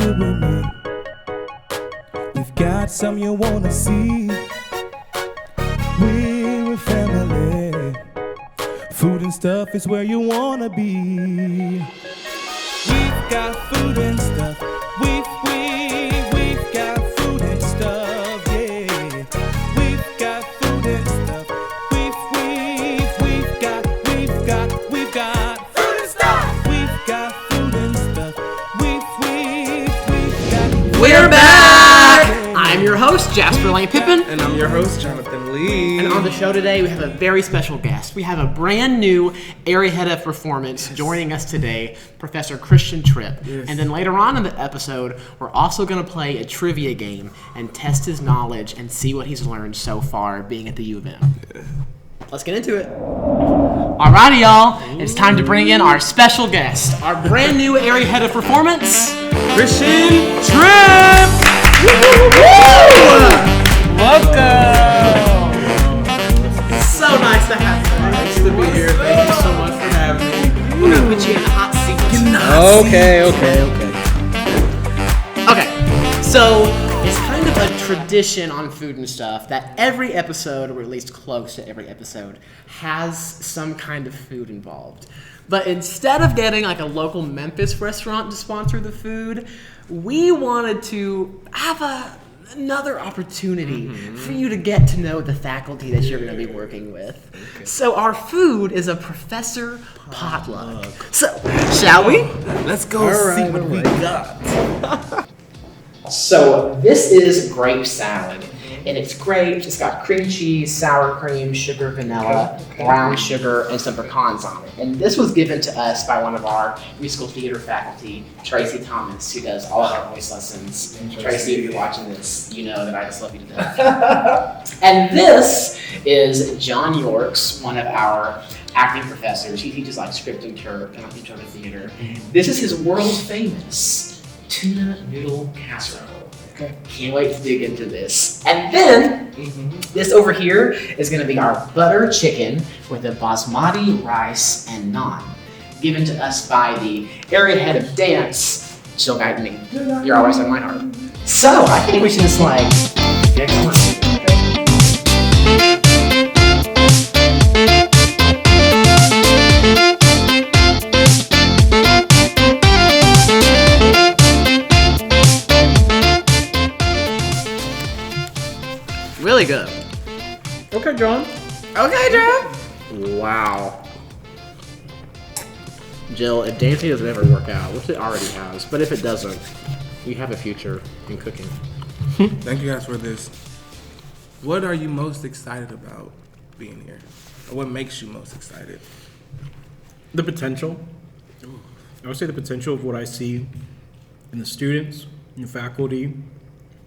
here with me. We've got some you wanna see. We're a family. Food and stuff is where you wanna be. We've got food and stuff. We've got food and stuff, yeah. We've got food and stuff. We've got food and stuff. We've got food and stuff. We've got. We're back! I'm your host, Jasper Lane Pippin. And I'm your host, Jonathan Lee. And on the show today, we have a very special guest. We have a brand new area head of performance joining us today, Professor Christian Tripp. Yes. And then later on in the episode, we're also going to play a trivia game and test his knowledge and see what he's learned so far being at the U of M. Let's get into it. Alrighty, y'all. It's time to bring in our special guest, our brand new area head of performance, Christian Tripp. Welcome! So nice to have you. Nice to be here. Thank you so much for having me. We're gonna put you in the hot seat. Okay. Okay, so it's kind of a tradition on Food and Stuff that every episode, or at least close to every episode, has some kind of food involved. But instead of getting like a local Memphis restaurant to sponsor the food, we wanted to have another opportunity for you to get to know the faculty that you're going to be working with. Okay. So our food is a professor potluck. So, shall we? Let's go see what we got. So this is grape salad, and it's grapes. It's got cream cheese, sour cream, sugar, vanilla, brown sugar, and some pecans on it. And this was given to us by one of our musical theater faculty, Tracy Thomas, who does all of our voice lessons. Tracy, if you're watching this, you know that I just love you to death. And this is John Yorks, one of our acting professors. He teaches like script and interpretive theater. This is his world famous tuna noodle casserole. Okay. Can't wait to dig into this. And then, this over here is going to be our butter chicken with a basmati rice and naan, given to us by the area head of dance, She'll Guide Me. You're always in my heart. So, I think we should just get going. Really good. Okay, John. Okay, John. Wow. Jill, if dancing doesn't ever work out, which it already has, but if it doesn't, you have a future in cooking. Thank you guys for this. What are you most excited about being here? Or what makes you most excited? The potential. I would say the potential of what I see in the students, in the faculty,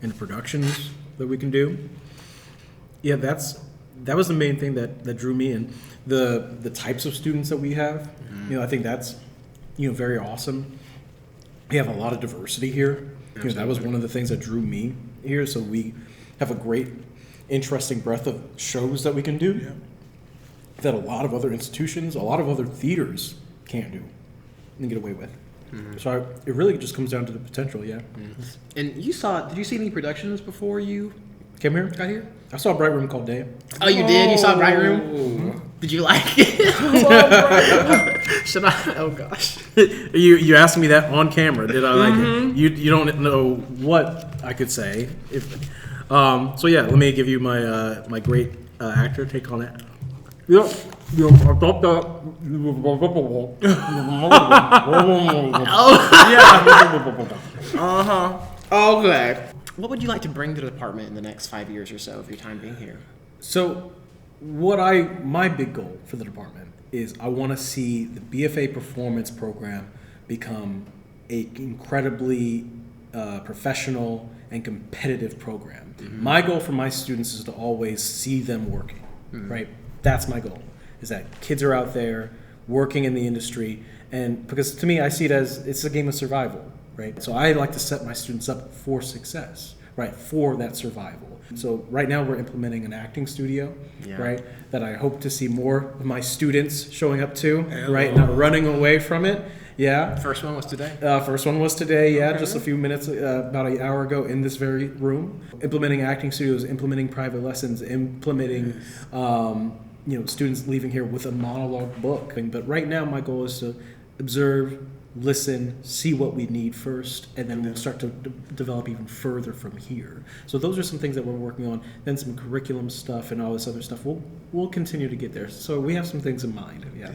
in the productions that we can do. Yeah, that was the main thing that drew me in. The types of students that we have, I think that's, very awesome. We have a lot of diversity here. That was one of the things that drew me here. So we have a great, interesting breadth of shows that we can do that a lot of other institutions, a lot of other theaters can't do and get away with. So it really just comes down to the potential, And did you see any productions before you came here? got here? I saw Bright Room called Day. Oh, you did? You saw Bright Room? Did you like it? Should I? Oh gosh. You asked me that on camera. Did I like it? You don't know what I could say. So yeah, let me give you my my great actor take on it. I thought that. Okay. What would you like to bring to the department in the next 5 years or so of your time being here? So, my big goal for the department is I want to see the BFA performance program become a incredibly professional and competitive program. My goal for my students is to always see them working, right? That's my goal, is that kids are out there working in the industry, and because to me, I see it as it's a game of survival, right? So I like to set my students up for success, right? For that survival. So right now we're implementing an acting studio, right? That I hope to see more of my students showing up to, right? Not running away from it. Yeah. First one was today. First one was today, just a few minutes, about an hour ago in this very room. Implementing acting studios, implementing private lessons, implementing, students leaving here with a monologue book. But right now, my goal is to observe, listen, see what we need first, and then we'll start to develop even further from here. So those are some things that we're working on. Then some curriculum stuff and all this other stuff. We'll continue to get there. So we have some things in mind. Yeah.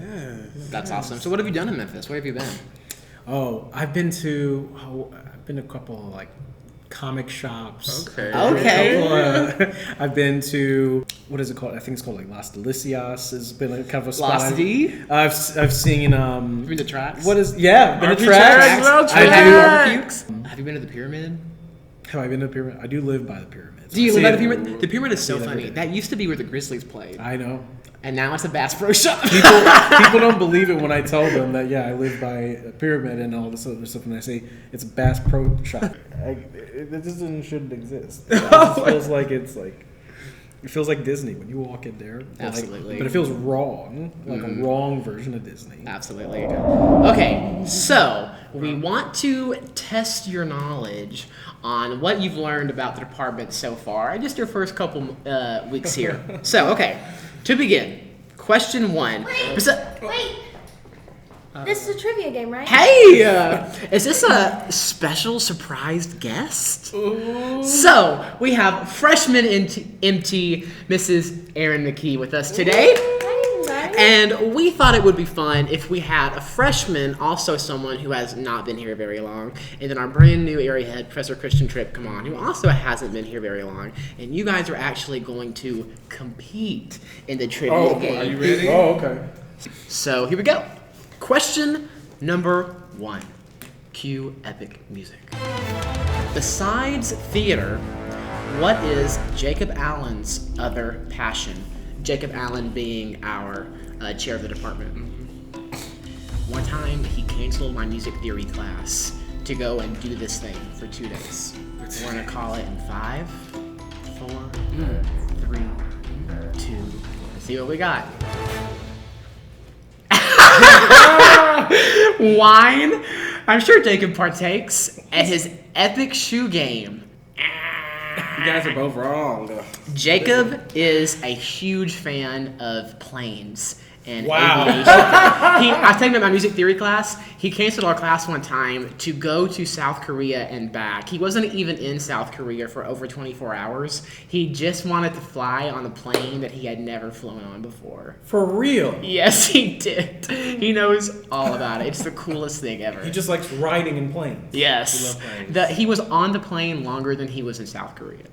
That's awesome. So what have you done in Memphis? Where have you been? Oh, I've been to a couple of comic shops. Okay. I've been to, what is it called? I think it's called Las Delicias. Has been a kind of a spot. Las D? I've seen Been to the tracks? What is been to RP tracks? Have you been to the Pyramid? Have I been to the Pyramid? I do live by the Pyramid. Do you live by the Pyramid? The Pyramid is so funny. That used to be where the Grizzlies played. I know. And now it's a Bass Pro Shop. People don't believe it when I tell them that I live by a Pyramid and all this other stuff, and I say it's a Bass Pro Shop. It just shouldn't exist. It just feels like it feels like Disney when you walk in there. Absolutely. But it feels wrong, a wrong version of Disney. Absolutely. Okay, so we want to test your knowledge on what you've learned about the department so far. Just your first couple weeks here. So, okay. To begin, question 1. Wait. This is a trivia game, right? Hey! Is this a special surprised guest? Ooh. So, we have freshman MT Mrs. Erin McKee with us today. And we thought it would be fun if we had a freshman, also someone who has not been here very long, and then our brand new area head, Professor Christian Tripp, come on, who also hasn't been here very long. And you guys are actually going to compete in the trivia game. Are you ready? Oh, okay. So here we go. Question number 1. Cue epic music. Besides theater, what is Jacob Allen's other passion? Jacob Allen being our chair of the department. One time, he canceled my music theory class to go and do this thing for 2 days. We're gonna call it in 5, 4, 3, 2. Let's see what we got. Wine. I'm sure Jacob partakes at his epic shoe game. You guys are both wrong. Jacob is a huge fan of planes and Wow. aviation. I was taking him in my music theory class. He canceled our class one time to go to South Korea and back. He wasn't even in South Korea for over 24 hours. He just wanted to fly on a plane that he had never flown on before. For real? Yes, he did. He knows all about it. It's the coolest thing ever. He just likes riding in planes. Yes. He loves planes. He was on the plane longer than he was in South Korea.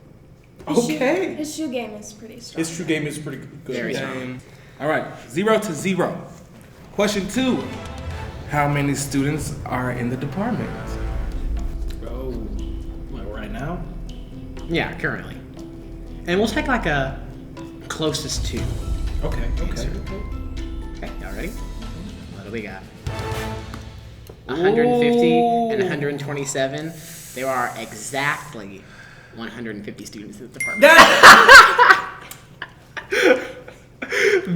Okay. His shoe game is pretty strong. His true game is pretty good. Very strong. All right, 0-0. Question 2. How many students are in the department? Oh, right now? Yeah, currently. And we'll take a closest to. Okay. Okay, y'all ready? What do we got? 150 and 127. There are exactly 150 students in the department.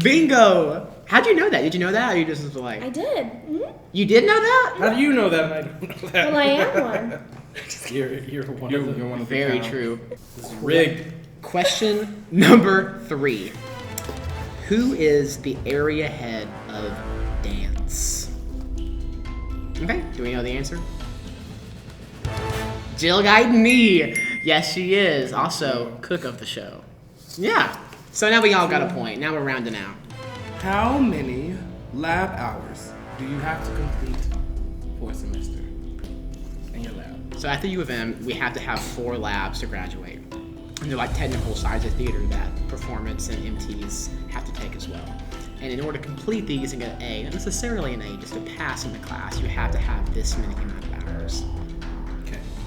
Bingo! How'd you know that? Did you know that? Or you just was like... I did. Mm-hmm. You did know that? How do you know that? And I don't know that. Well, I am one. You're one You're of them. one of the Very count. true. This is rigged. Question number 3. Who is the area head of dance? Okay, do we know the answer? Jill Guyton. Yes, she is. Also, cook of the show. Yeah. So now we all got a point. Now we're rounding out. How many lab hours do you have to complete for a semester in your lab? So at the U of M, we have to have 4 labs to graduate. And they're like technical sides of theater that performance and MTs have to take as well. And in order to complete these and get an A, not necessarily an A, just to pass in the class, you have to have this many amount of hours.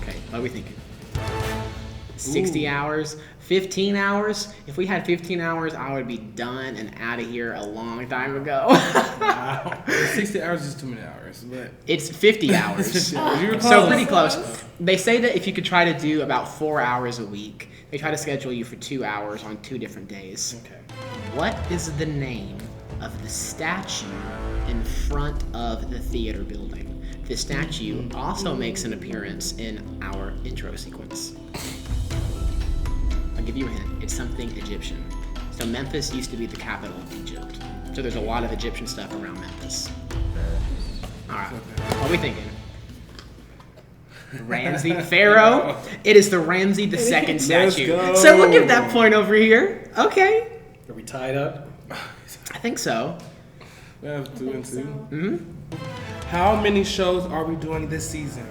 Okay, what are we thinking? 60 hours? 15 hours? If we had 15 hours, I would be done and out of here a long time ago. Wow. 60 hours is too many hours, but... It's 50 hours. You were So close. pretty close. They say that if you could try to do about 4 hours a week, they try to schedule you for 2 hours on 2 different days. Okay. What is the name of the statue in front of the theater building? This statue also makes an appearance in our intro sequence. I'll give you a hint. It's something Egyptian. So Memphis used to be the capital of Egypt. So there's a lot of Egyptian stuff around Memphis. All right. What are we thinking? Ramsey Pharaoh. It is the Ramsey II statue. go. So we'll give that point over here. Okay. Are we tied up? I think so. We have 2 and 2. Mm-hmm. How many shows are we doing this season?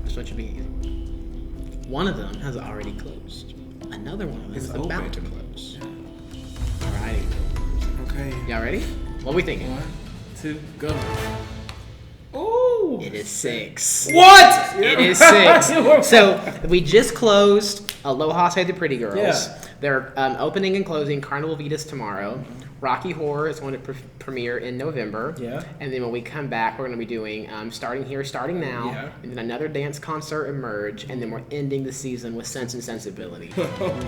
This one should be easy. One of them has already closed. Another one of them It's is about open. to close. Alrighty. Okay. Y'all ready? What are we thinking? 1, 2, go. Ooh. It is 6. What? It is 6. So we just closed Aloha Say the Pretty Girls. Yeah. They're opening and closing Carnival Vitas tomorrow. Rocky Horror is going to premiere in November. Yeah. And then when we come back, we're going to be doing Starting Here, Starting Now. Yeah. And then another dance concert, Emerge. And then we're ending the season with Sense and Sensibility.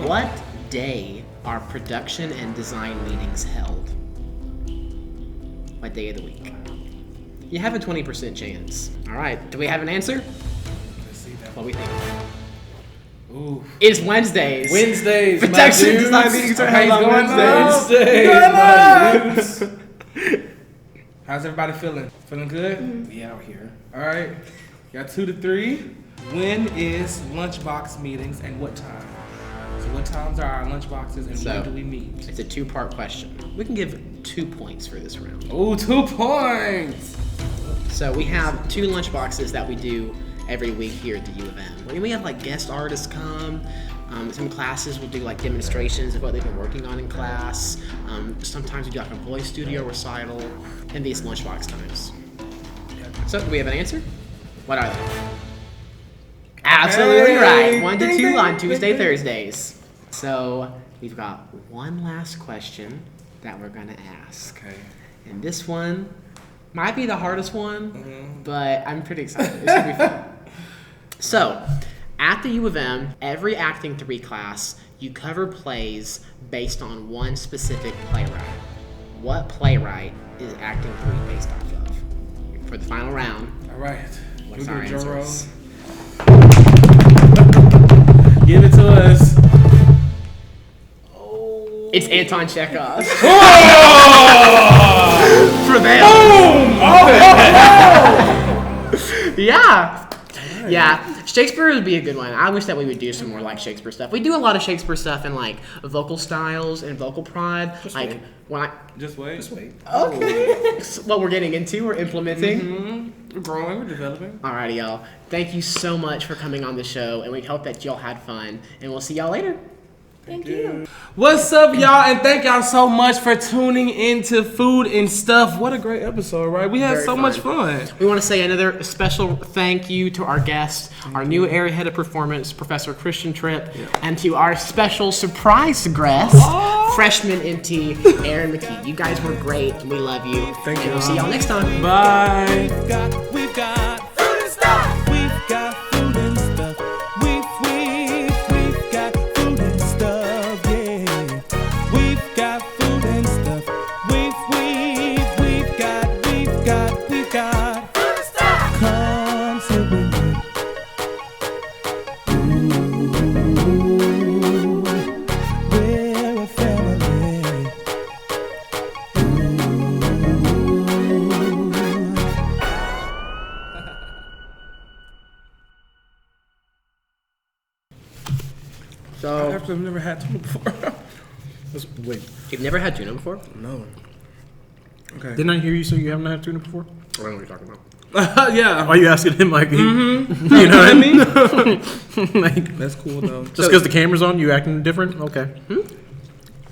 What day are production and design meetings held? What day of the week? You have a 20% chance. All right. Do we have an answer? Let's see that. What we think? Ooh. It's Wednesdays. Wednesdays, Production my dudes. design meetings are Okay, held on going Wednesdays. up. How's everybody feeling? Feeling good? We out here. All right. Got 2 to 3. When is lunchbox meetings and what time? So what times are our lunchboxes and So- when do we meet? It's a 2-part question. We can give 2 points for this round. Ooh, 2 points. So we have 2 lunchboxes that we do every week here at the U of M. When we have like guest artists come, some classes will do like demonstrations of what they've been working on in class. Sometimes we do like a voice studio recital and these lunchbox times. So do we have an answer? What are they? Absolutely Hey, right. 1 to ding, 2 ding, on ding, Tuesday, ding. Thursdays. So we've got one last question that we're gonna ask. Okay. And this one might be the hardest one, but I'm pretty excited. This should be fun. So, at the U of M, every Acting 3 class, you cover plays based on one specific playwright. What playwright is Acting 3 based off of? For the final round, All right. what's We our do a drum answers? roll. Give it to us. It's Anton Chekhov. Oh! Prevail. Yeah. Yeah. Shakespeare would be a good one. I wish that we would do some more like Shakespeare stuff. We do a lot of Shakespeare stuff in like vocal styles and vocal prod. Like wait. when I Just wait. Just wait. okay. What we're getting into, we're implementing. We're growing, we're developing. Alrighty, y'all. Thank you so much for coming on the show, and we hope that y'all had fun. And we'll see y'all later. Thank you. What's up, y'all? And thank y'all so much for tuning into Food and Stuff. What a great episode, right? We had Very so fun. much fun. We want to say another special thank you to our guest, our new area head of performance, Professor Christian Tripp, and to our special surprise guest, freshman NT, Aaron McKee. You guys were great, and we love you. Thank and you. we'll see y'all next time. Bye. We've got food and stuff. We've got food and stuff. We've got food and stuff. Yeah. We've got food and stuff. We've got food and stuff. Come sit with me. Ooh, we're a family. So, I've never had tuna before. Wait. you've never had tuna before? No. Okay. Didn't I hear you say you haven't had tuna before? I don't know what you're talking about. Yeah. Why are you asking him like, you know what I mean? Like, That's cool though. just because the camera's on, you acting different? Okay.